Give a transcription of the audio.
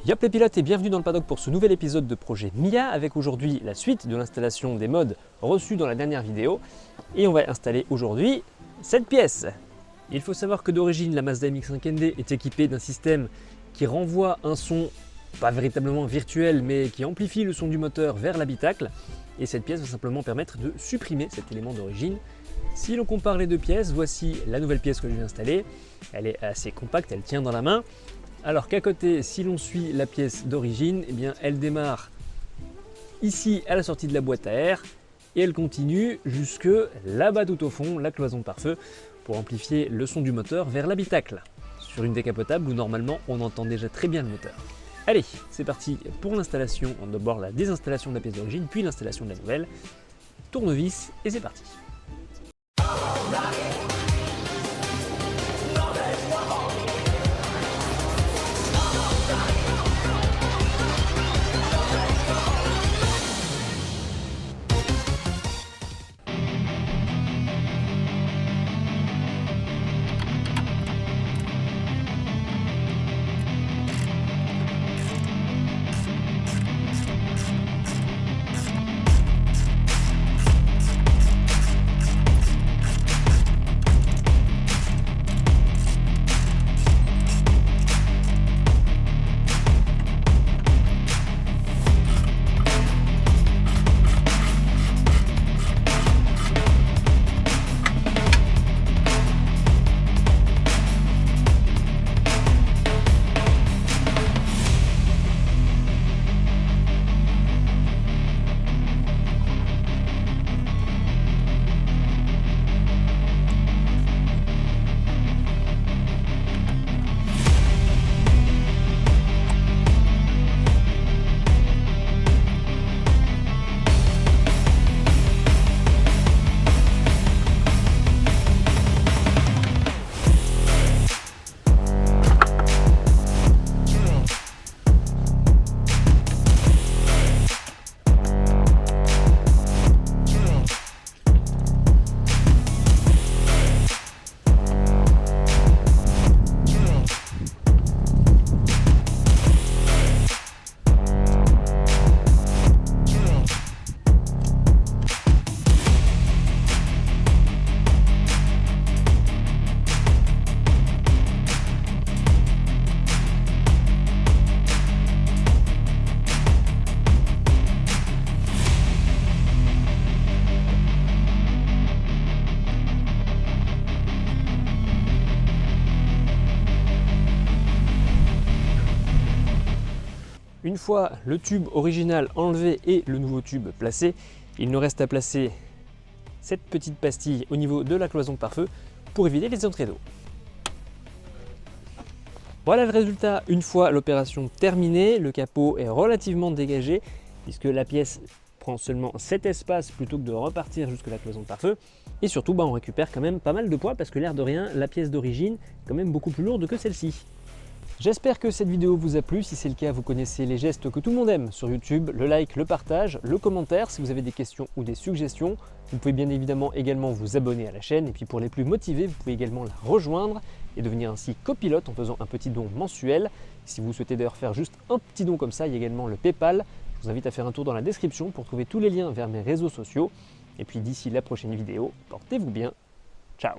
Yop les pilotes et bienvenue dans le paddock pour ce nouvel épisode de projet Mia avec aujourd'hui la suite de l'installation des mods reçus dans la dernière vidéo et on va installer aujourd'hui cette pièce. Il faut savoir que d'origine la Mazda MX-5 ND est équipée d'un système qui renvoie un son pas véritablement virtuel mais qui amplifie le son du moteur vers l'habitacle et cette pièce va simplement permettre de supprimer cet élément d'origine. Si l'on compare les deux pièces, voici la nouvelle pièce que je vais installer. Elle est assez compacte, elle tient dans la main. Alors qu'à côté, si l'on suit la pièce d'origine, eh bien, elle démarre ici à la sortie de la boîte à air et elle continue jusque là-bas tout au fond, la cloison de pare-feu, pour amplifier le son du moteur vers l'habitacle, sur une décapotable où normalement on entend déjà très bien le moteur. Allez, c'est parti pour l'installation, d'abord la désinstallation de la pièce d'origine, puis l'installation de la nouvelle. Tournevis et c'est parti. Une fois le tube original enlevé et le nouveau tube placé, il nous reste à placer cette petite pastille au niveau de la cloison de pare-feu pour éviter les entrées d'eau. Voilà le résultat une fois l'opération terminée. Le capot est relativement dégagé puisque la pièce prend seulement cet espace plutôt que de repartir jusque la cloison de pare-feu. Et surtout, on récupère quand même pas mal de poids parce que l'air de rien, la pièce d'origine est quand même beaucoup plus lourde que celle-ci. J'espère que cette vidéo vous a plu. Si c'est le cas, vous connaissez les gestes que tout le monde aime sur YouTube, le like, le partage, le commentaire. Si vous avez des questions ou des suggestions, vous pouvez bien évidemment également vous abonner à la chaîne. Et puis pour les plus motivés, vous pouvez également la rejoindre et devenir ainsi copilote en faisant un petit don mensuel. Si vous souhaitez d'ailleurs faire juste un petit don comme ça, il y a également le PayPal. Je vous invite à faire un tour dans la description pour trouver tous les liens vers mes réseaux sociaux. Et puis d'ici la prochaine vidéo, portez-vous bien. Ciao!